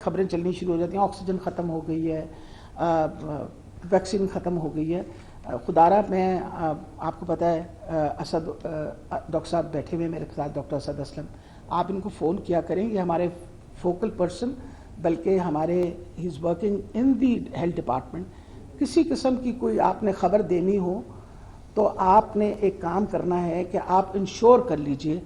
خبریں چلنی شروع ہو جاتی ہیں آکسیجن ختم ہو گئی ہے، ویکسین ختم ہو گئی ہے. خدارہ میں آپ کو پتہ ہے اسد ڈاکٹر صاحب بیٹھے ہوئے میرے ساتھ، ڈاکٹر اسد اسلم، آپ ان کو فون کیا کریں، یہ ہمارے فوکل پرسن، بلکہ ہمارے ہی is working in the health department. کسی قسم کی کوئی آپ نے خبر دینی ہو تو آپ نے ایک کام کرنا ہے کہ آپ انشور کر لیجئے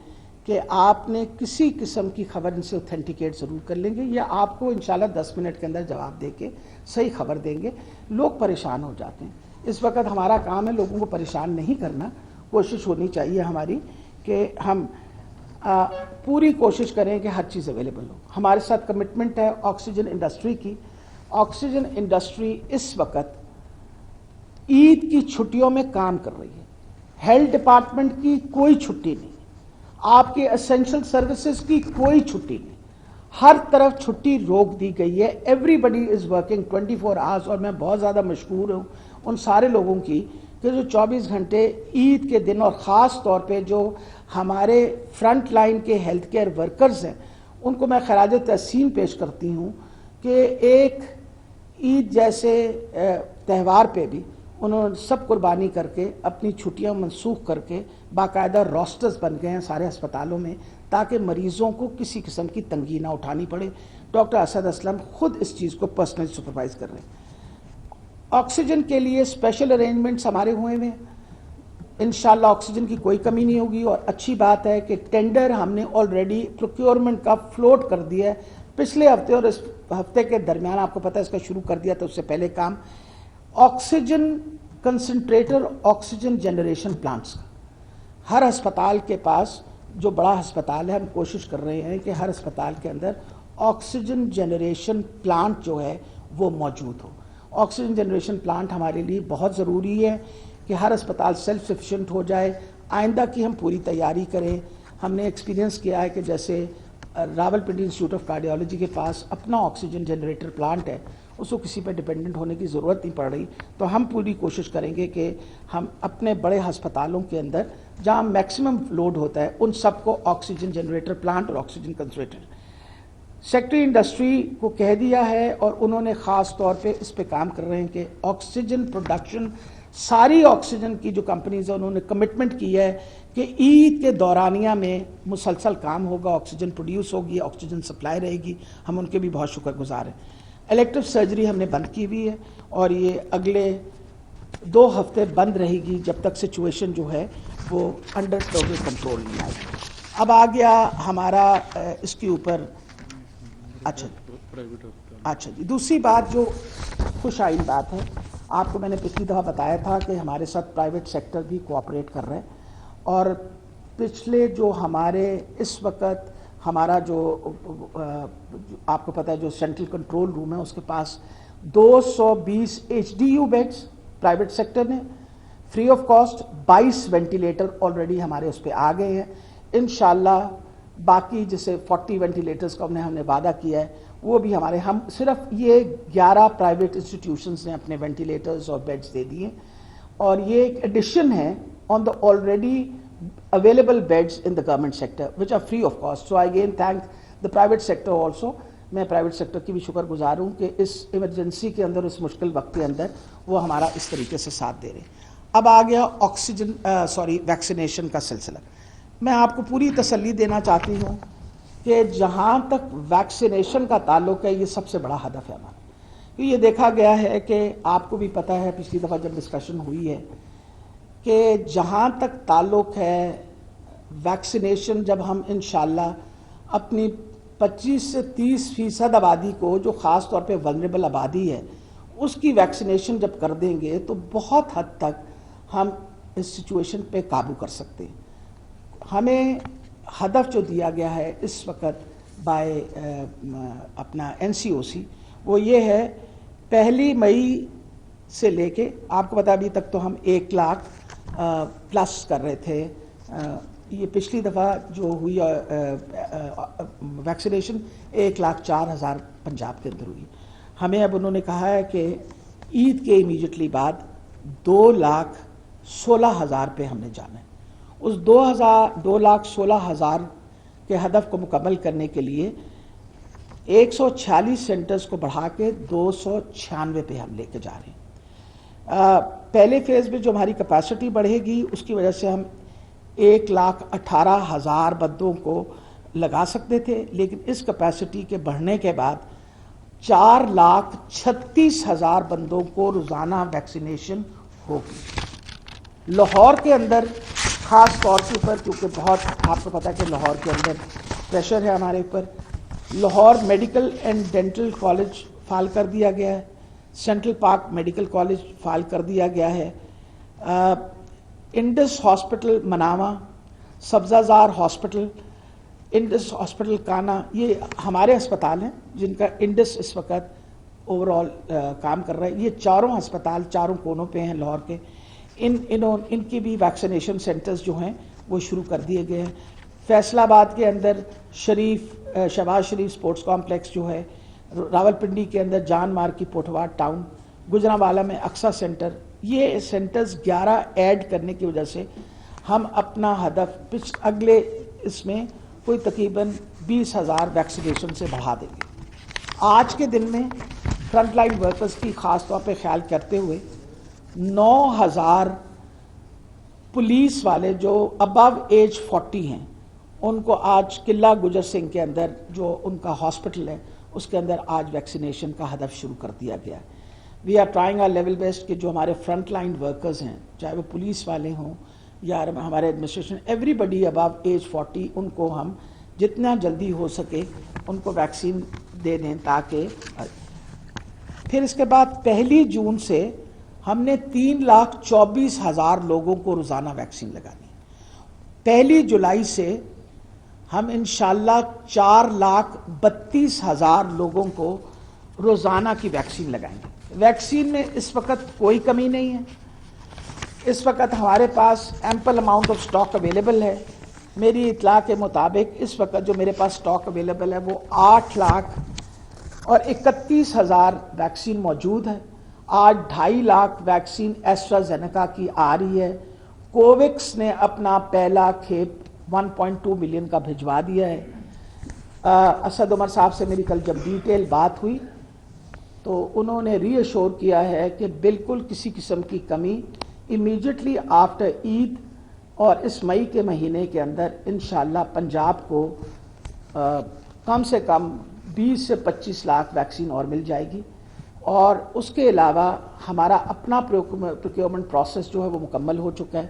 کہ آپ نے کسی قسم کی خبر ان سے اوتھینٹیکیٹ ضرور کر لیں گے، یا آپ کو انشاءاللہ 10 منٹ کے اندر جواب دے کے صحیح خبر دیں گے. لوگ پریشان ہو جاتے ہیں اس وقت. ہمارا کام ہے لوگوں کو پریشان نہیں کرنا. کوشش ہونی چاہیے ہماری کہ ہم پوری کوشش کریں کہ ہر چیز اویلیبل ہو. ہمارے ساتھ کمٹمنٹ ہے آکسیجن انڈسٹری کی. آکسیجن انڈسٹری اس وقت عید کی چھٹیوں میں کام کر رہی ہے. ہیلتھ ڈپارٹمنٹ کی کوئی چھٹی نہیں، آپ کے اسینشل سروسز کی کوئی چھٹی نہیں، ہر طرف چھٹی روک دی گئی ہے. Everybody is working 24 hours. اور میں بہت زیادہ مشکور ہوں ان سارے لوگوں کی کہ جو 24 گھنٹے عید کے دن، اور خاص طور پہ جو ہمارے فرنٹ لائن کے ہیلتھ کیئر ورکرز ہیں، ان کو میں خراج تحسین پیش کرتی ہوں کہ ایک عید جیسے تہوار پہ بھی انہوں نے سب قربانی کر کے اپنی چھٹیاں منسوخ کر کے باقاعدہ روسٹرز بن گئے ہیں سارے ہسپتالوں میں، تاکہ مریضوں کو کسی قسم کی تنگی نہ اٹھانی پڑے. ڈاکٹر اسد اسلم خود اس چیز کو پرسنلی سپروائز کر رہے ہیں. آکسیجن کے لیے اسپیشل ارینجمنٹس ہمارے ہوئے ہیں. انشاءاللہ آکسیجن کی کوئی کمی نہیں ہوگی. اور اچھی بات ہے کہ ٹینڈر ہم نے آلریڈی پروکیورمنٹ کا فلوٹ کر دیا ہے. پچھلے ہفتے اور اس ہفتے کے درمیان آپ کو پتہ ہے اس کا شروع کر دیا، تو اس سے پہلے کام آکسیجن کنسنٹریٹر، آکسیجن جنریشن پلانٹس کا ہر ہسپتال کے پاس، جو بڑا ہسپتال ہے، ہم کوشش کر رہے ہیں کہ ہر ہسپتال کے اندر آکسیجن جنریشن پلانٹ جو ہے وہ موجود ہو. آکسیجن جنریشن پلانٹ ہمارے لیے بہت ضروری ہے کہ ہر ہسپتال سیلف سفیشینٹ ہو جائے. آئندہ کی ہم پوری تیاری کریں. ہم نے ایکسپیرینس کیا ہے کہ جیسے راولپنڈی انسٹیٹیوٹ آف کارڈیالوجی کے پاس اپنا آکسیجن جنریٹر پلانٹ ہے، اس کو کسی پہ ڈیپینڈنٹ ہونے کی ضرورت نہیں پڑ رہی. تو ہم پوری کوشش کریں گے کہ ہم اپنے بڑے ہسپتالوں کے اندر جہاں میکسیمم لوڈ ہوتا ہے ان سب کو آکسیجن جنریٹر پلانٹ اور آکسیجن کنسنٹریٹر. سیکٹری انڈسٹری کو کہہ دیا ہے اور انہوں نے خاص طور پہ اس پہ کام کر رہے ہیں کہ آکسیجن پروڈکشن، ساری آکسیجن کی جو کمپنیز ہیں انہوں نے کمٹمنٹ کی ہے کہ عید کے دورانیہ میں مسلسل کام ہوگا، آکسیجن پروڈیوس ہوگی، آکسیجن سپلائی رہے گی. ہم ان کے بھی بہت شکر گزار ہیں. الیکٹیو سرجری ہم نے بند کی ہوئی ہے اور یہ اگلے 2 ہفتے بند رہے گی جب تک سچویشن جو ہے وہ انڈر ٹوٹل کنٹرول نہیں آئے گی. اب آ گیا ہمارا اس کے اوپر اچھا جی دوسری بات جو خوش آئین بات ہے، آپ کو میں نے پچھلی دفعہ بتایا تھا کہ ہمارے ساتھ پرائیویٹ سیکٹر بھی کوآپریٹ کر رہے ہیں. اور پچھلے جو ہمارے اس وقت ہمارا جو آپ کو پتہ ہے جو سینٹرل کنٹرول روم ہے، اس کے پاس 220 HDU بیڈز پرائیویٹ سیکٹر نے free of cost. 22 ventilator already ہمارے اس پہ آ گئے ہیں. انشاءاللہ باقی جیسے 40 وینٹیلیٹرز کا ہم نے وعدہ کیا ہے وہ بھی ہمارے، ہم صرف یہ 11 پرائیویٹ انسٹیٹیوشنز نے اپنے وینٹیلیٹرز اور بیڈز دے دیے. اور یہ ایک ایڈیشن ہے on the already available beds in the government sector which are free of cost. So I again thank the private sector also. میں پرائیویٹ سیکٹر کی بھی شکر گزار ہوں کہ اس ایمرجنسی کے اندر، اس مشکل وقت کے اندر وہ ہمارا اس طریقے سے ساتھ دے رہے ہیں. اب آ گیا ویکسینیشن کا سلسلہ. میں آپ کو پوری تسلی دینا چاہتی ہوں کہ جہاں تک ویکسینیشن کا تعلق ہے یہ سب سے بڑا ہدف ہے ہمارا. یہ دیکھا گیا ہے کہ آپ کو بھی پتہ ہے پچھلی دفعہ جب ڈسکشن ہوئی ہے کہ جہاں تک تعلق ہے ویکسینیشن، جب ہم انشاءاللہ اپنی 25 سے 30% آبادی کو، جو خاص طور پہ ولنریبل آبادی ہے، اس کی ویکسینیشن جب کر دیں گے تو بہت حد تک ہم اس سچویشن پہ قابو کر سکتے ہیں. ہمیں ہدف جو دیا گیا ہے اس وقت بائی اپنا NCOC وہ یہ ہے 1 مئی سے لے کے، آپ کو پتا ابھی تک تو ہم 1 لاکھ پلس کر رہے تھے. یہ پچھلی دفعہ جو ہوئی ویکسینیشن 1,04,000 پنجاب کے اندر ہوئی. ہمیں اب انہوں نے کہا ہے کہ عید کے امیجیٹلی بعد 2,16,000 پہ ہم نے جانا ہے. اس 2,16,000 کے ہدف کو مکمل کرنے کے لیے 146 سینٹرز کو بڑھا کے 296 پہ ہم لے کے جا رہے ہیں۔ پہلے فیز میں جو ہماری کیپیسٹی بڑھے گی اس کی وجہ سے ہم 1,18,000 بندوں کو لگا سکتے تھے، لیکن اس کیپیسٹی کے بڑھنے کے بعد 4,36,000 بندوں کو روزانہ ویکسینیشن ہوگی۔ لاہور کے اندر خاص طور کے اوپر، کیونکہ بہت آپ کو پتہ ہے کہ لاہور کے اندر پریشر ہے ہمارے اوپر، Lahore medical and dental college فعال کر دیا گیا ہے، سینٹرل پارک میڈیکل کالج فعال کر دیا گیا ہے، انڈس ہاسپٹل مناوا، سبزہ زار ہاسپٹل، انڈس ہاسپٹل کانا، یہ ہمارے ہسپتال ہیں جن کا انڈس اس وقت اوور آل کام کر رہا ہے۔ یہ چاروں ہسپتال چاروں کونوں پہ ہیں لاہور کے، ان کی بھی ویکسینیشن سینٹرز جو ہیں وہ شروع کر دیے گئے ہیں۔ فیصل آباد کے اندر شہباز شریف سپورٹس کامپلیکس جو ہے، راولپنڈی کے اندر جان مار کی پوٹھوار ٹاؤن، گجرانوالہ میں اقصا سینٹر، یہ سینٹرز 11 ایڈ کرنے کی وجہ سے ہم اپنا ہدف اگلے اس میں کوئی تقریباً 20,000 ویکسینیشن سے بڑھا دیں گے۔ آج کے دن میں فرنٹ لائن ورکرز کی خاص طور پہ خیال کرتے ہوئے 9,000 پولیس والے جو ابو ایج 40 ہیں ان کو آج قلعہ گجر سنگھ کے اندر جو ان کا ہاسپٹل ہے اس کے اندر آج ویکسینیشن کا ہدف شروع کر دیا گیا ہے۔ We are trying our level best کہ جو ہمارے فرنٹ لائن ورکرز ہیں، چاہے وہ پولیس والے ہوں یا ہمارے ایڈمنسٹریشن، ایوری بڈی ابو ایج 40، ان کو ہم جتنا جلدی ہو سکے ان کو ویکسین دے دیں، تاکہ پھر اس کے بعد 1 جون سے ہم نے 3,24,000 لوگوں کو روزانہ ویکسین لگانی ہے۔ 1 جولائی سے ہم انشاءاللہ 4,32,000 لوگوں کو روزانہ کی ویکسین لگائیں گے۔ ویکسین میں اس وقت کوئی کمی نہیں ہے، اس وقت ہمارے پاس ample amount of stock available ہے۔ میری اطلاع کے مطابق اس وقت جو میرے پاس سٹاک اویلیبل ہے وہ 8,31,000 ویکسین موجود ہے۔ آج 2.5 لاکھ ویکسین ایسٹرازینیکا کی آ رہی ہے۔ کوویکس نے اپنا پہلا کھیپ 1.2 ملین کا بھجوا دیا ہے۔ اسد عمر صاحب سے میری کل جب ڈیٹیل بات ہوئی تو انہوں نے ری ایشور کیا ہے کہ بالکل کسی قسم کی کمی امیجیٹلی آفٹر عید اور اس مئی کے مہینے کے اندر انشاءاللہ پنجاب کو کم سے کم 20 سے 25 لاکھ ویکسین اور مل جائے گی، اور اس کے علاوہ ہمارا اپنا پروکیورمنٹ پروسیس جو ہے وہ مکمل ہو چکا ہے،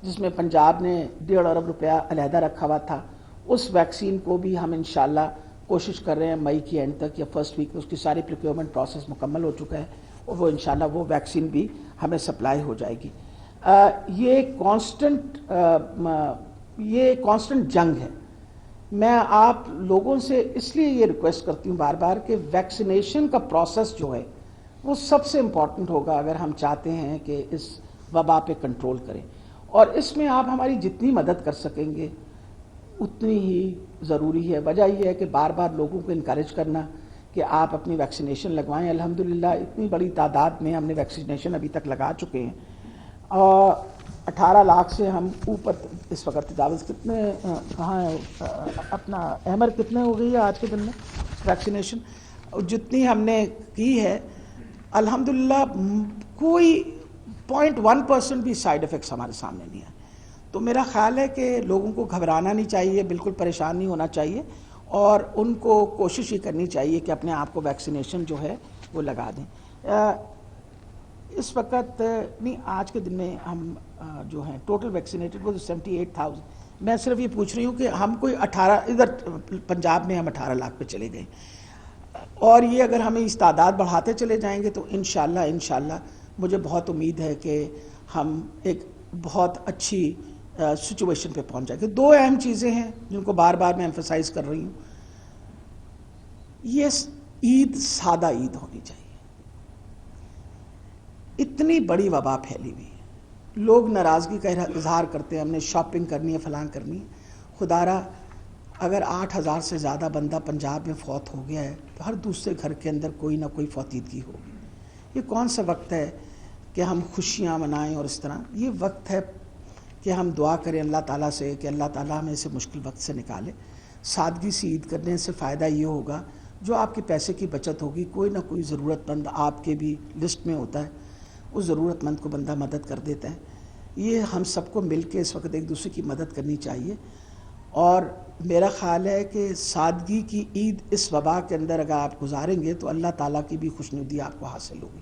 جس میں پنجاب نے 1.5 ارب روپیہ علیحدہ رکھا ہوا تھا۔ اس ویکسین کو بھی ہم انشاءاللہ کوشش کر رہے ہیں مئی کی اینڈ تک یا فرسٹ ویک میں اس کی ساری پروکیورمنٹ پروسیس مکمل ہو چکا ہے، اور وہ انشاءاللہ وہ ویکسین بھی ہمیں سپلائی ہو جائے گی۔ یہ کانسٹنٹ جنگ ہے۔ میں آپ لوگوں سے اس لیے یہ ریکویسٹ کرتی ہوں بار بار کہ ویکسینیشن کا پروسیس جو ہے وہ سب سے امپورٹنٹ ہوگا اگر ہم چاہتے ہیں کہ اس وبا پہ کنٹرول کریں، اور اس میں آپ ہماری جتنی مدد کر سکیں گے اتنی ہی ضروری ہے۔ وجہ یہ ہے کہ بار بار لوگوں کو انکریج کرنا کہ آپ اپنی ویکسینیشن لگوائیں۔ الحمدللہ اتنی بڑی تعداد میں ہم نے ویکسینیشن ابھی تک لگا چکے ہیں، اور 18 لاکھ سے ہم اوپر اس وقت تجاوز کتنے کہاں ہے اپنا احمر کتنے ہو گئی ہے آج کے دن میں ویکسینیشن جتنی ہم نے کی ہے، الحمدللہ کوئی 0.1% بھی سائیڈ ایفیکٹس ہمارے سامنے نہیں آئے۔ تو میرا خیال ہے کہ لوگوں کو گھبرانا نہیں چاہیے، بالکل پریشان نہیں ہونا چاہیے، اور ان کو کوشش ہی کرنی چاہیے کہ اپنے آپ کو ویکسینیشن جو ہے وہ لگا دیں۔ اس وقت نہیں، آج کے دن میں ہم جو ہیں ٹوٹل ویکسینیٹڈ وہ 78,000۔ میں صرف یہ پوچھ رہی ہوں کہ ہم کوئی 18 ادھر پنجاب میں ہم 18 لاکھ پہ چلے گئے، اور یہ اگر ہمیں اس تعداد بڑھاتے چلے جائیں گے تو انشاءاللہ مجھے بہت امید ہے کہ ہم ایک بہت اچھی سچویشن پہ پہنچ جائیں گے۔ 2 اہم چیزیں ہیں جن کو بار بار میں ایمفسائز کر رہی ہوں۔ یہ عید سادہ عید ہونی چاہیے۔ اتنی بڑی وبا پھیلی ہوئی ہے، لوگ ناراضگی کا اظہار کرتے ہیں، ہم نے شاپنگ کرنی ہے، فلاں کرنی ہے۔ خدا را اگر 8,000 سے زیادہ بندہ پنجاب میں فوت ہو گیا ہے تو ہر دوسرے گھر کے اندر کوئی نہ کوئی فوتیدگی ہوگی۔ یہ کون سا وقت ہے کہ ہم خوشیاں منائیں اور اس طرح؟ یہ وقت ہے کہ ہم دعا کریں اللہ تعالیٰ سے کہ اللہ تعالیٰ ہمیں اسے مشکل وقت سے نکالے۔ سادگی سے عید کرنے سے فائدہ یہ ہوگا جو آپ کے پیسے کی بچت ہوگی، کوئی نہ کوئی ضرورت مند آپ کے بھی لسٹ میں ہوتا ہے، اس ضرورت مند کو بندہ مدد کر دیتا ہے. یہ ہم سب کو مل کے اس وقت ایک دوسرے کی مدد کرنی چاہیے. اور میرا خیال ہے کہ سادگی کی عید اس وبا کے اندر اگر آپ گزاریں گے تو اللہ تعالیٰ کی بھی خوشنودی آپ کو حاصل ہوگی.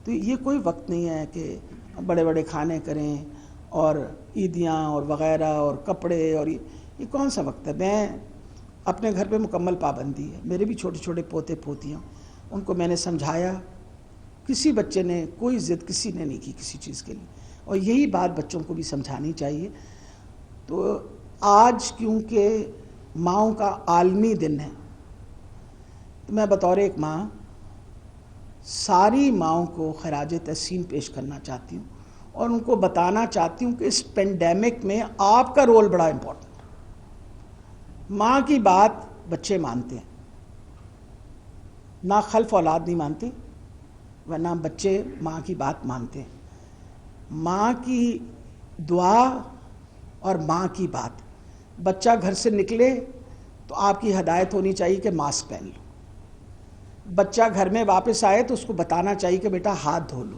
تو یہ کوئی وقت نہیں ہے کہ بڑے بڑے کھانے کریں اور عیدیاں اور وغیرہ اور کپڑے، اور یہ کون سا وقت ہے. میں اپنے گھر پہ مکمل پابندی ہے. میرے بھی چھوٹے چھوٹے پوتے پوتیاں، ان کو میں نے سمجھایا. کسی بچے نے کوئی ضد کسی نے نہیں کی کسی چیز کے لیے، اور یہی بات بچوں کو بھی سمجھانی چاہیے. تو آج کیونکہ ماؤں کا عالمی دن ہے، تو میں بطور ایک ماں ساری ماؤں کو خراج تحسین پیش کرنا چاہتی ہوں، اور ان کو بتانا چاہتی ہوں کہ اس پینڈیمک میں آپ کا رول بڑا امپورٹنٹ. ماں کی بات بچے مانتے ہیں، نہ خلف اولاد نہیں مانتی، ورنہ بچے ماں کی بات مانتے ہیں. ماں کی دعا اور ماں کی بات. بچہ گھر سے نکلے تو آپ کی ہدایت ہونی چاہیے کہ ماسک پہن لو. بچہ گھر میں واپس آئے تو اس کو بتانا چاہیے کہ بیٹا ہاتھ دھو لو.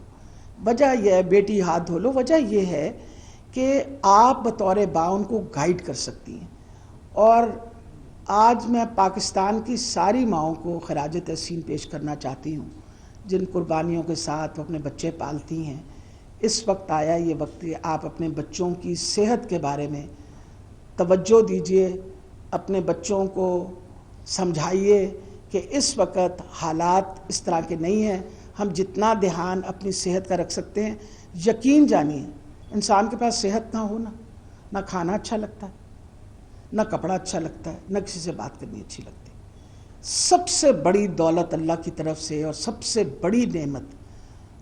وجہ یہ ہے، بیٹی ہاتھ دھو لو، وجہ یہ ہے کہ آپ بطور باں ان کو گائیڈ کر سکتی ہیں. اور آج میں پاکستان کی ساری ماؤں کو خراج تحسین پیش کرنا چاہتی ہوں جن قربانیوں کے ساتھ وہ اپنے بچے پالتی ہیں. اس وقت آیا یہ وقت کہ آپ اپنے بچوں کی صحت کے بارے میں توجہ دیجئے، اپنے بچوں کو سمجھائیے کہ اس وقت حالات اس طرح کے نہیں ہیں. ہم جتنا دھیان اپنی صحت کا رکھ سکتے ہیں. یقین جانیے انسان کے پاس صحت نہ ہونا، نہ کھانا اچھا لگتا ہے، نہ کپڑا اچھا لگتا ہے، نہ کسی سے بات کرنی اچھی لگتی. سب سے بڑی دولت اللہ کی طرف سے اور سب سے بڑی نعمت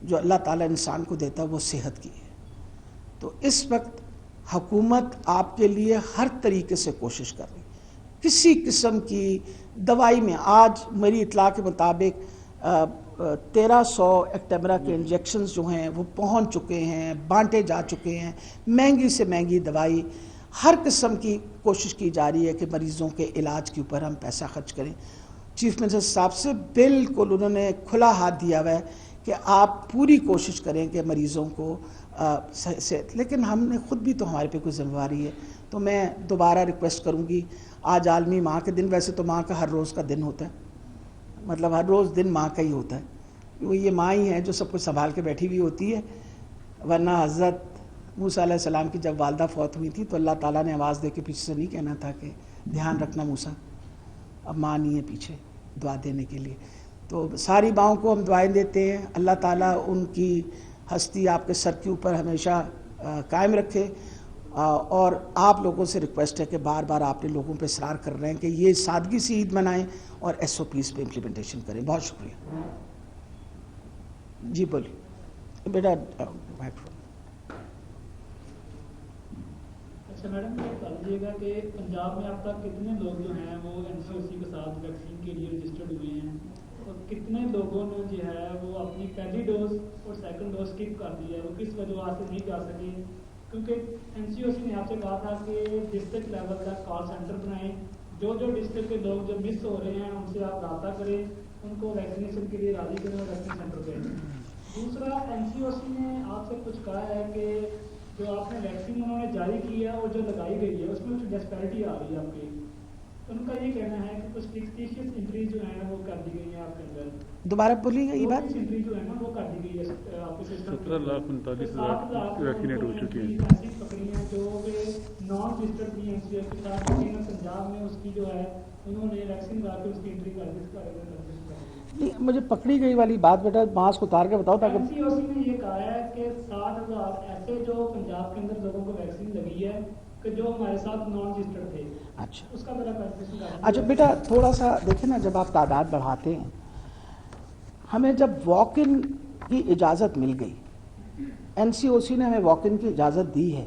جو اللہ تعالیٰ انسان کو دیتا ہے وہ صحت کی ہے. تو اس وقت حکومت آپ کے لیے ہر طریقے سے کوشش کر رہی ہے. کسی قسم کی دوائی میں آج میری اطلاع کے مطابق 1300 ایکٹیمرا کے انجیکشنز جو ہیں وہ پہنچ چکے ہیں، بانٹے جا چکے ہیں. مہنگی سے مہنگی دوائی، ہر قسم کی کوشش کی جا رہی ہے کہ مریضوں کے علاج کے اوپر ہم پیسہ خرچ کریں. چیف منسٹر صاحب سے بالکل انہوں نے کھلا ہاتھ دیا ہوا ہے کہ آپ پوری کوشش کریں کہ مریضوں کو صحت. لیکن ہم نے خود بھی تو، ہمارے پہ کوئی ذمہ داری ہے. تو میں دوبارہ ریکویسٹ کروں گی، آج عالمی ماں کے دن، ویسے تو ماں کا ہر روز کا دن ہوتا ہے، مطلب ہر روز دن ماں کا ہی ہوتا ہے. وہ یہ ماں ہی ہے جو سب کچھ سنبھال کے بیٹھی ہوئی ہوتی ہے. ورنہ حضرت موسیٰ علیہ السلام کی جب والدہ فوت ہوئی تھی تو اللہ تعالیٰ نے آواز دے کے پیچھے سے نہیں کہنا تھا کہ دھیان رکھنا موسیٰ، اب ماں نہیں ہے پیچھے دعا دینے کے لیے. تو ساری ماؤں کو ہم دعائیں دیتے ہیں. اللہ تعالیٰ ان کی ہستی آپ کے سر کے اوپر ہمیشہ قائم رکھے. اور آپ لوگوں سے ریکویسٹ ہے کہ بار بار آپ نے لوگوں پہ اصرار کر رہے ہیں کہ یہ سادگی سے عید منائیں اور SOPs پہ امپلیمنٹیشن کریں. بہت شکریہ. جی بولیے بیٹا. اچھا میڈم، یہ بتا دیجیے گا کہ پنجاب میں اب تک کتنے لوگ جو ہیں وہ NCOC کے ساتھ ویکسین کے لیے رجسٹرڈ ہوئے ہیں، اور کتنے لوگوں نے جو ہے وہ اپنی پہلی ڈوز اور سیکنڈ ڈوز اسکپ کر دی ہے، وہ کس وجہ سے نہیں جا سکے؟ کیونکہ NCOC نے آپ سے کہا تھا کہ ڈسٹرکٹ لیول کا کال سینٹر بنائیں، جو ڈسٹرکٹ کے لوگ جو مس ہو رہے ہیں ان سے آپ رابطہ کریں، ان کو ویکسینیشن کے لیے راضی کریں اور ویکسین سینٹر پہ. دوسرا، NCOC نے آپ سے کچھ کہا ہے کہ جو آپ نے ویکسین انہوں نے جاری کی ہے اور جو لگائی گئی ہے اس میں کچھ ڈسپیرٹی آ رہی ہے آپ کی. ان کا یہ کہنا ہے کہ کچھ فکسیشیس انٹریز جو ہیں وہ کر دی گئی ہیں آپ کے اندر. دوبارہ بولیے گا یہ بات. انٹری جو ہے نا وہ کر دی گئی ہے آپ کے سسٹم. 17,39,000 ویکسینیٹ ہو چکی ہیں. ایسی پکڑی ہیں جو کہ نان رجسٹرڈ تھی NCOC کے ساتھ، لیکن پنجاب میں اس کی جو ہے انہوں نے ویکسین لا کے اس کی انٹری کر دی. مجھے پکڑی گئی والی بات بیٹا ماسک اتار کے بتاؤ تاکہ. NCOC نے یہ کہا ہے کہ 60,000 ایسے جو پنجاب کے اندر لوگوں کو ویکسین لگی ہے کہ جو ہمارے ساتھ نان رجسٹرڈ تھے. اچھا اس کا میرا کلیریفیکیشن کریں. اچھا بیٹا تھوڑا سا دیکھیں نا، جب آپ تعداد بڑھاتے ہیں، ہمیں جب واک ان کی اجازت مل گئی، NCOC نے ہمیں واک ان کی اجازت دی ہے،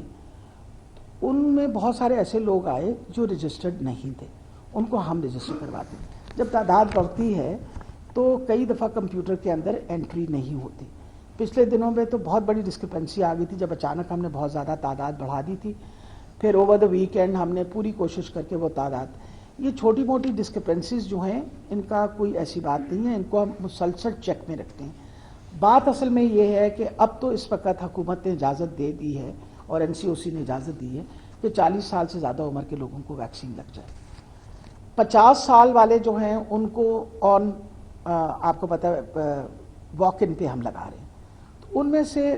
ان میں بہت سارے ایسے لوگ آئے جو رجسٹرڈ نہیں تھے، ان کو ہم رجسٹر کرواتے ہیں. جب تعداد بڑھتی ہے تو کئی دفعہ کمپیوٹر کے اندر انٹری نہیں ہوتی. پچھلے دنوں میں تو بہت بڑی ڈسکرپنسی آ گئی تھی جب اچانک ہم نے بہت زیادہ تعداد بڑھا دی تھی. پھر اوور دا ویکینڈ ہم نے پوری کوشش کر کے وہ تعداد، یہ چھوٹی موٹی ڈسکرپنسیز جو ہیں ان کا کوئی ایسی بات نہیں ہے، ان کو ہم مسلسل چیک میں رکھتے ہیں. بات اصل میں یہ ہے کہ اب تو اس وقت حکومت نے اجازت دے دی ہے اور NCOC نے اجازت دی ہے کہ 40 سال سے زیادہ عمر کے لوگوں کو ویکسین لگ جائے. 50 سال والے جو ہیں ان کو آپ کو پتہ ہے واک ان پہ ہم لگا رہے ہیں. تو ان میں سے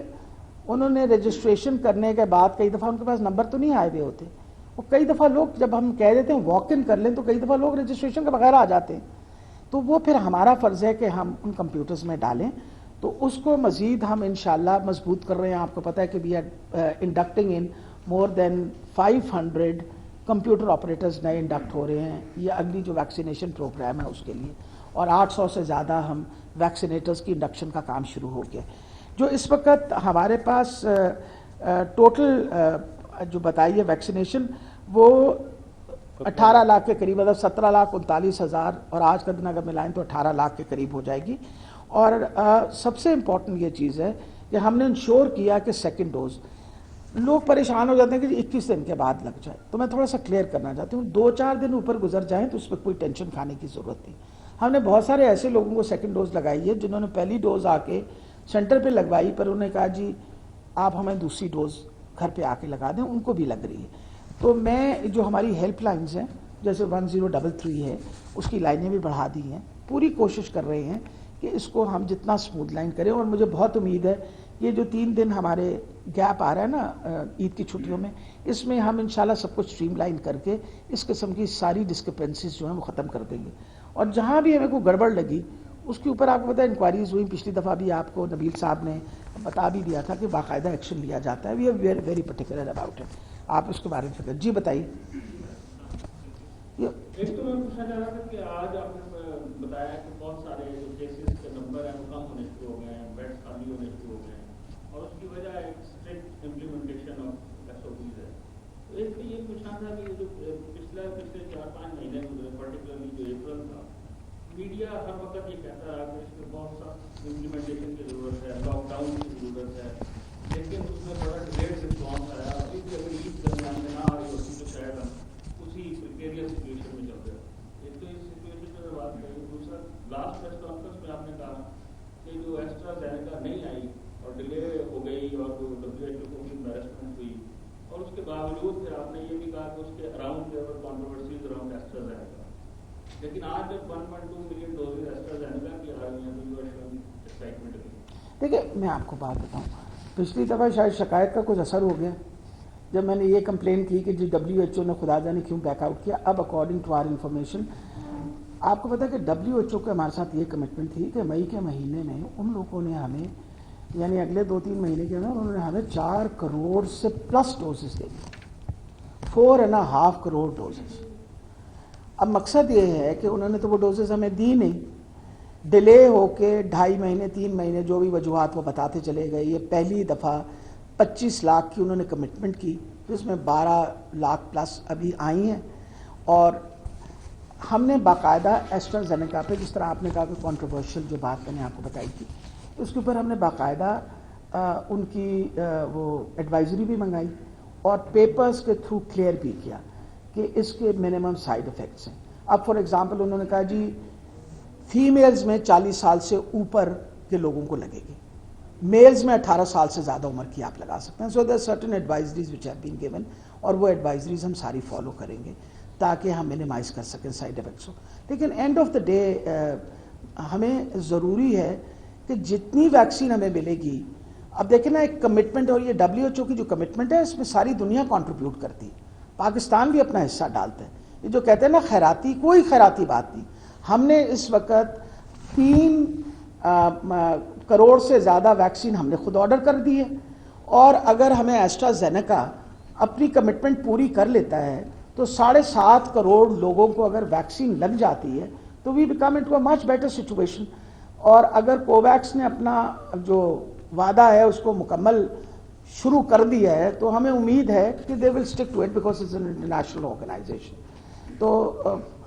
انہوں نے رجسٹریشن کرنے کے بعد کئی دفعہ ان کے پاس نمبر تو نہیں آئے ہوئے ہوتے، اور کئی دفعہ لوگ جب ہم کہہ دیتے ہیں واک ان کر لیں تو کئی دفعہ لوگ رجسٹریشن کے بغیر آ جاتے ہیں. تو وہ پھر ہمارا فرض ہے کہ ہم ان کمپیوٹرز میں ڈالیں. تو اس کو مزید ہم انشاءاللہ مضبوط کر رہے ہیں. آپ کو پتہ ہے کہ we are inducting in more than 500 computer operators نئے انڈکٹ ہو رہے ہیں یہ اگلی جو ویکسینیشن پروگرام ہے اس کے لیے، اور 800 سے زیادہ ہم ویکسینیٹرز کی انڈکشن کا کام شروع ہو گیا. جو اس وقت ہمارے پاس ٹوٹل جو بتائی ہے ویکسینیشن وہ 18 لاکھ کے قریب، مطلب 17,39,000، اور آج کا دن اگر ملائیں تو 18 لاکھ کے قریب ہو جائے گی. اور سب سے امپورٹنٹ یہ چیز ہے کہ ہم نے انشور کیا کہ سیکنڈ ڈوز، لوگ پریشان ہو جاتے ہیں کہ 21 دن کے بعد لگ جائے. تو میں تھوڑا سا کلیئر کرنا چاہتی ہوں، 2-4 دن اوپر گزر جائیں تو اس پہ کوئی ٹینشن کھانے کی ضرورت نہیں. ہم نے بہت سارے ایسے لوگوں کو سیکنڈ ڈوز لگائی ہے جنہوں نے پہلی ڈوز آ کے سینٹر پہ لگوائی، پر انہوں نے کہا جی آپ ہمیں دوسری ڈوز گھر پہ آ کے لگا دیں، ان کو بھی لگ رہی ہے. تو میں جو ہماری ہیلپ لائنز ہیں جیسے 1033 ہے اس کی لائنیں بھی بڑھا دی ہیں. پوری کوشش کر رہے ہیں کہ اس کو ہم جتنا سموتھ لائن کریں. اور مجھے بہت امید ہے یہ جو 3 دن ہمارے گیپ آ رہا ہے نا عید کی چھٹیوں میں، اس میں ہم انشاءاللہ سب کچھ سٹریم لائن کر کے اس قسم کی ساری ڈسکرپنسیز جو ہیں وہ ختم کر دیں گے. اور جہاں بھی ہمیں کوئی گڑبڑ لگی اس کے اوپر آپ کو پتہ ہے انکوائریز ہوئی. پچھلی دفعہ بھی آپ کو نبیل صاحب نے بتا بھی دیا تھا کہ باقاعدہ ایکشن لیا جاتا ہے. We are very very particular about it. آپ اس کے بارے میں فکر جی بتائیے. ایک تو میں پوچھنا چاہ رہا تھا کہ آج آپ نے بتایا کہ بہت سارے جو کیسز کے نمبر ہیں وہ کم ہونے شروع ہو گئے ہیں، بیڈ خالی ہونے شروع ہو گئے ہیں، اور اس کی وجہ ایک اسٹرکٹ امپلیمنٹیشن آف SOPs ہے. تو ایک تو یہ پوچھنا تھا کہ جو پچھلے 4-5 مہینے گزرے، پرٹیکولرلی جو اپریل تھا، میڈیا ہر وقت یہ کہتا رہا کہ اس میں بہت سخت امپلیمنٹیشن کی ضرورت ہے، لاک ڈاؤن کی ضرورت ہے، لیکن اس میں بڑا ڈیلیڈ رسپانس آیا. ابھی بھی اگر عید درمیان میں نہ آ رہی ہوتی تو شاید ہم اسی پریکیریس سچویشن میں چل رہے. ایک تو اس سچویشن میں بات کری. دوسرا لاسٹ پریس کانفرنس میں آپ نے کہا کہ جو ایسٹرازینیکا نہیں آئی اور ڈیلے ہو گئی اور WHO کو بھی امبیرسمنٹ ہوئی، اور اس کے باوجود پھر آپ نے یہ بھی کہا کہ اس کے اراؤنڈ کانٹروورسیز اراؤنڈ ایسٹرازینیکا. لیکن آج جب 1.2 ملین ڈوزز ایسٹرازینیکا کی آ رہی ہیں تو یو آر شوئنگ ایکسائٹمنٹ. دیکھیے میں آپ کو بات بتاؤں، پچھلی دفعہ شاید شکایت کا کچھ اثر ہو گیا جب میں نے یہ کمپلین کی کہ جی WHO نے خدا جانے کیوں بیک آؤٹ کیا. اب اکارڈنگ ٹو آر انفارمیشن آپ کو پتہ ہے کہ WHO کے ہمارے ساتھ یہ کمٹمنٹ تھی کہ مئی کے مہینے میں ان لوگوں نے ہمیں، یعنی اگلے 2-3 مہینے کے اندر انہوں نے ہمیں 4 کروڑ سے پلس ڈوزز دے دی، 4.5 کروڑ ڈوزز. اب مقصد یہ ہے کہ انہوں نے تو وہ ڈوزز ہمیں دی نہیں، ڈیلے ہو کے 2.5 مہینے 3 مہینے جو بھی وجوہات وہ بتاتے چلے گئے. یہ پہلی دفعہ 25 لاکھ کی انہوں نے کمٹمنٹ کی، جس میں 12 لاکھ پلس ابھی آئی ہیں. اور ہم نے باقاعدہ ایسٹرازینیکا پہ، جس طرح آپ نے کہا کہ کنٹروورشل جو بات میں نے آپ کو بتائی تھی، اس کے اوپر ہم نے باقاعدہ ان کی وہ ایڈوائزری بھی منگائی اور پیپرز کے تھرو کلیئر بھی کیا کہ اس کے منیمم سائیڈ افیکٹس ہیں. اب فار ایگزامپل انہوں نے کہا جی فیمیلز میں 40 سال سے اوپر کے لوگوں کو لگے گی، میلز میں 18 سال سے زیادہ عمر کی آپ لگا سکتے ہیں. So there certain advisories which have been given, اور وہ ایڈوائزریز ہم ساری فالو کریں گے تاکہ ہم منیمائز کر سکیں سائیڈ افیکٹس کو. لیکن اینڈ آف دا ڈے ہمیں ضروری ہے کہ جتنی ویکسین ہمیں ملے گی، اب دیکھیں نا ایک کمٹمنٹ، اور یہ WHO کی جو کمٹمنٹ ہے اس میں ساری دنیا کنٹریبیوٹ کرتی ہے، پاکستان بھی اپنا حصہ ڈالتا ہے. یہ جو کہتے ہیں نا خیراتی، کوئی خیراتی بات نہیں. ہم نے اس وقت 3 کروڑ سے زیادہ ویکسین ہم نے خود آرڈر کر دی ہے، اور اگر ہمیں ایسٹرازینیکا اپنی کمٹمنٹ پوری کر لیتا ہے تو 7.5 کروڑ لوگوں کو اگر ویکسین لگ جاتی ہے تو we become into a much better situation. اور اگر کوویکس نے اپنا جو وعدہ ہے اس کو مکمل شروع کر دیا ہے تو ہمیں امید ہے کہ they will stick to it because it's an international organization. تو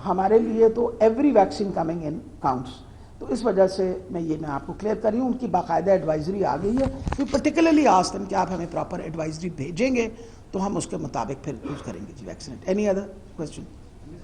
ہمارے لیے تو every vaccine coming in counts. تو اس وجہ سے میں آپ کو کلیئر کر رہی ہوں، ان کی باقاعدہ ایڈوائزری آ گئی ہے. کہ پرٹیکولرلی آسک دیم کہ آپ ہمیں پراپر ایڈوائزری بھیجیں گے تو ہم اس کے مطابق پھر یوز کریں گے جی ویکسینیٹ. Any other question?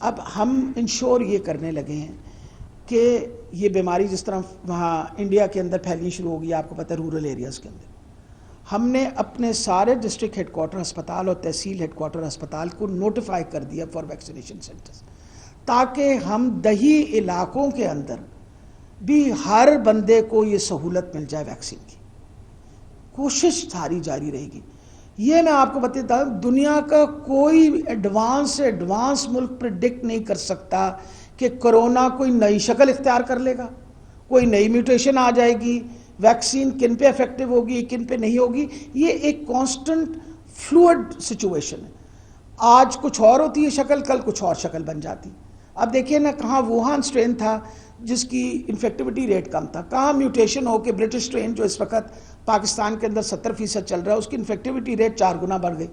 اب ہم انشور یہ کرنے لگے ہیں کہ یہ بیماری جس طرح وہاں انڈیا کے اندر پھیلنی شروع ہوگی، آپ کو پتہ ہے رورل ایریاز کے اندر، ہم نے اپنے سارے ڈسٹرکٹ ہیڈ کوارٹر ہسپتال اور تحصیل ہیڈ کوارٹر ہسپتال کو نوٹیفائی کر دیا فار ویکسینیشن سینٹرز، تاکہ ہم دیہی علاقوں کے اندر بھی ہر بندے کو یہ سہولت مل جائے ویکسین کی۔ کوشش ساری جاری رہے گی۔ یہ میں آپ کو بتاتا ہوں، دنیا کا کوئی ایڈوانس سے ایڈوانس ملک پریڈکٹ نہیں کر سکتا کہ کرونا کوئی نئی شکل اختیار کر لے گا، کوئی نئی میوٹیشن آ جائے گی، ویکسین کن پہ افیکٹو ہوگی کن پہ نہیں ہوگی۔ یہ ایک کانسٹنٹ فلوئڈ سچویشن ہے، آج کچھ اور ہوتی ہے شکل، کل کچھ اور شکل بن جاتی۔ اب دیکھیے نا، کہاں ووہان سٹرین تھا جس کی انفیکٹیوٹی ریٹ کم تھا، کہاں میوٹیشن ہو کے برٹش سٹرین جو اس وقت پاکستان کے اندر 70% چل رہا ہے، اس کی انفیکٹیوٹی ریٹ 4 گنا بڑھ گئی،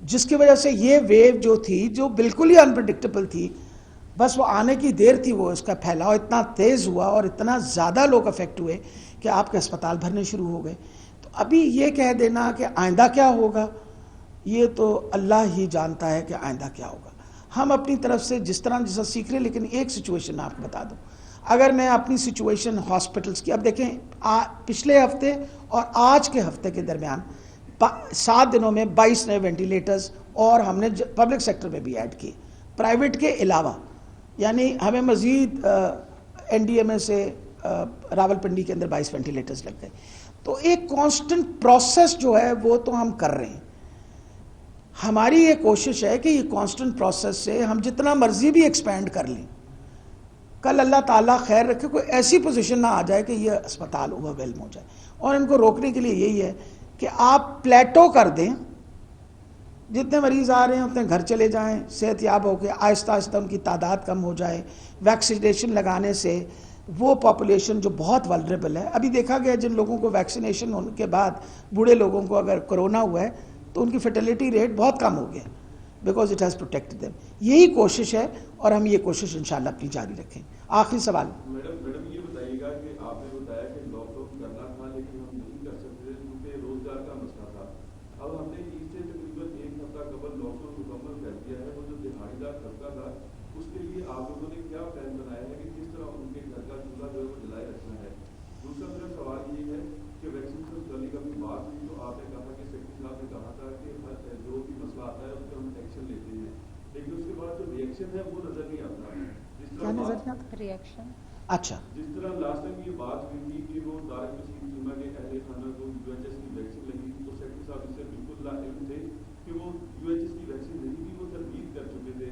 جس کی وجہ سے یہ ویو جو تھی جو بالکل ہی انپریڈکٹیبل تھی، بس وہ آنے کی دیر تھی، وہ اس کا پھیلاؤ اتنا تیز ہوا اور اتنا زیادہ لوگ افیکٹ ہوئے کہ آپ کے ہسپتال بھرنے شروع ہو گئے۔ تو ابھی یہ کہہ دینا کہ آئندہ کیا ہوگا، یہ تو اللہ ہی جانتا ہے کہ آئندہ کیا ہوگا۔ ہم اپنی طرف سے جس طرح سیکھ رہے ہیں، لیکن ایک سچویشن آپ کو بتا دوں، اگر میں اپنی سچویشن ہاسپٹلس کی، اب دیکھیں پچھلے ہفتے اور آج کے ہفتے کے درمیان 7 دنوں میں 22 نئے وینٹیلیٹرز اور ہم نے پبلک سیکٹر میں بھی ایڈ کیے، پرائیویٹ کے علاوہ، یعنی ہمیں مزید این ڈی ایم اے سے راول پنڈی کے اندر 22 وینٹیلیٹرز لگ گئے۔ تو ایک کانسٹنٹ پروسیس جو ہے وہ تو ہم کر رہے ہیں۔ ہماری یہ کوشش ہے کہ یہ کانسٹنٹ پروسیس سے ہم جتنا مرضی بھی ایکسپینڈ کر لیں، کل اللہ تعالیٰ خیر رکھے کوئی ایسی پوزیشن نہ آ جائے کہ یہ اسپتال اوور ویلم ہو جائے۔ اور ان کو روکنے کے لیے یہی ہے کہ آپ پلیٹو کر دیں، جتنے مریض آ رہے ہیں اتنے گھر چلے جائیں، صحت یاب ہو کے آہستہ آہستہ ان کی تعداد کم ہو جائے۔ ویکسینیشن لگانے سے وہ پاپولیشن جو بہت ولنریبل ہے، ابھی دیکھا گیا جن لوگوں کو ویکسینیشن ہونے کے بعد بوڑھے لوگوں کو اگر کرونا ہوا ہے تو ان کی فرٹیلیٹی ریٹ بہت کم ہو گیا، because it has protected them. یہی کوشش ہے اور ہم یہ کوشش انشاءاللہ اپنی جاری رکھیں۔ آخری سوال۔ میڈم یہ بتائیے گا کہ آپ نے بتایا کہ لاک ڈاؤن کرنا تھا لیکن ہم نہیں کر سکتے کیونکہ روزگار کا مسئلہ تھا۔ اب ہم نے اس سے تقریباً 1 ہفتہ قبل لاک ڈاؤن مکمل کر دیا ہے۔ وہ جو دہاڑی دار طبقہ تھا اس کے لیے آپ لوگوں نے کیا پلان بنایا ہے کہ کس طرح ان کے گھر کا چولہا جو ہے وہ جلائے رکھنا ہے؟ دوسرا میرا سوال یہ ہے کہ ویکسین سے متعلق ابھی بات ہوئی تو آپ نے کہا کہ سیکرٹری صاحب نے کہا تھا کہ ہر جو بھی مسئلہ آتا ہے اس پہ ہم ایکشن لیتے ہیں، لیکن اس کے بعد جو ریئیکشن ہے وہ نظر نہیں آتا۔ کیا نظر نہیں آتا؟ ریئیکشن؟ اچھا، جس طرح لاسٹ ٹائم یہ بات ہوئی تھی کہ وہ طارق مسیم چیمہ کے اہل خانہ کو UHS کی ویکسین لگی تھی، تو سیکرٹری صاحب اس سے بالکل لا علم تھے کہ وہ UHS کی ویکسین نہیں تھی، وہ تردید کر چکے تھے۔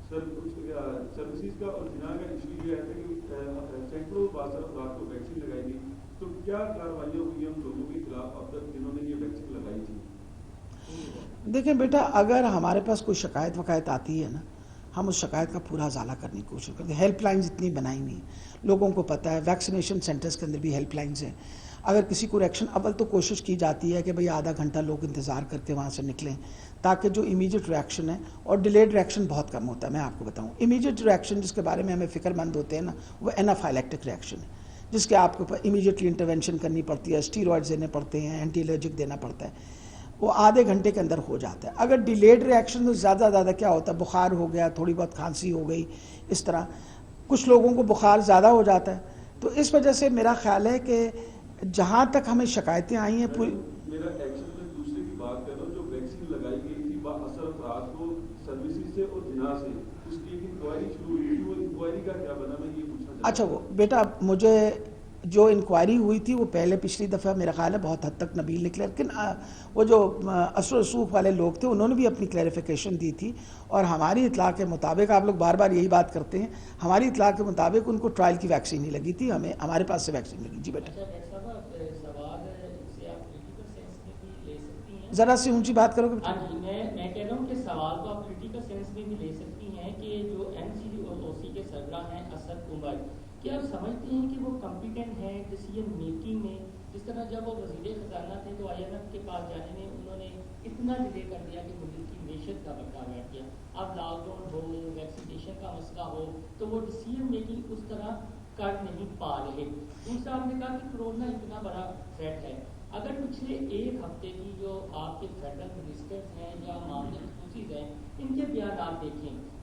سروسز کا اور جناح کا ایشو یہ ہے کہ سینکڑوں باصر افراد کو ویکسین لگائی گئی، تو کیا کارروائیاں ہوئی ہیں ان لوگوں کے خلاف اب تک جنہوں نے یہ ویکسین لگائی تھی؟ دیکھیں بیٹا، اگر ہمارے پاس کوئی شکایت وکایت آتی ہے نا، ہم اس شکایت کا پورا ازالہ کرنے کی کوشش کرتے ہیں۔ ہیلپ لائنز اتنی بنائی نہیں ہیں، لوگوں کو پتہ ہے، ویکسینیشن سینٹرز کے اندر بھی ہیلپ لائنز ہیں۔ اگر کسی کو ریئیکشن، اول تو کوشش کی جاتی ہے کہ بھئی آدھا گھنٹہ لوگ انتظار کر کے وہاں سے نکلیں، تاکہ جو امیجیٹ ریئیکشن ہے، اور ڈیلیڈ ریئیکشن بہت کم ہوتا ہے۔ میں آپ کو بتاؤں، امیجیٹ ریئیکشن جس کے بارے میں ہمیں فکر مند ہوتے ہیں نا، وہ اینافائلیکٹک ریئیکشن ہے، جس کے آپ کو امیجیٹلی انٹرونشن کرنی پڑتی ہے، اسٹیرائڈز دینے پڑتے ہیں، اینٹی الرجک دینا پڑتا ہے، وہ آدھے گھنٹے کے اندر ہو جاتا ہے۔ اگر ڈیلیڈ ریئیکشن تو زیادہ کیا ہوتا ہے، بخار ہو گیا، تھوڑی بہت کھانسی ہو گئی، اس طرح کچھ لوگوں کو بخار زیادہ ہو جاتا ہے۔ تو اس وجہ سے میرا خیال ہے کہ جہاں تک ہمیں شکایتیں آئی ہیں پوری، میرا ایکشن میں دوسرے کی بات کر رہا ہوں، جو ویکسین لگائی گئی تھی با اثر افراد کو سروسز سے اور جناح سے، اس کی ایک انکوائری شروع ہوئی تھی، وہ انکوائری کا کیا بنا، میں یہ پوچھنا چاہتا ہوں۔ اچھا، وہ بیٹا مجھے جو انکوائری ہوئی تھی وہ پہلے پچھلی دفعہ میرا خیال ہے بہت حد تک نبیل نکلے، لیکن وہ جو اثر و رسوخ والے لوگ تھے انہوں نے بھی اپنی کلیریفیکیشن دی تھی، اور ہماری اطلاع کے مطابق، آپ لوگ بار بار یہی بات کرتے ہیں، ہماری اطلاع کے مطابق ان کو ٹرائل کی ویکسین ہی لگی تھی، ہمارے پاس سے ویکسین لگی۔ جی بیٹا ذرا سی اونچی بات کرو گے؟ ہاں جی، میں کہہ رہا ہوں کہ سوال تو آپ پولیٹیکل سینس میں بھی لے سکتی ہیں کہ جو NCOC کے سربراہ ہیں اسد عمر، کیا آپ سمجھتے ہیں کہ وہ کمپیٹنٹ ہیں ڈیسیجن میکنگ میں؟ جس طرح جب وہ وزیر خزانہ تھے تو IMF کے پاس جانے میں انہوں نے اتنا ڈیلے کر دیا کہ ملک کی معیشت کا بڑکا بیٹھ گیا۔ اب لاک ڈاؤن ہو، ویکسینیشن کا مسئلہ ہو، تو وہ ڈیسیجن میکنگ اس طرح کر نہیں پا رہے۔ دوسرا آپ نے کہا کہ کورونا اتنا بڑا تھریٹ ہے، اگر پچھلے 1 ہفتے کی جو آپ کے فیڈرل منسٹرز ہیں یا معاملے خصوصی ہیں، ان کے بیانات دیکھیں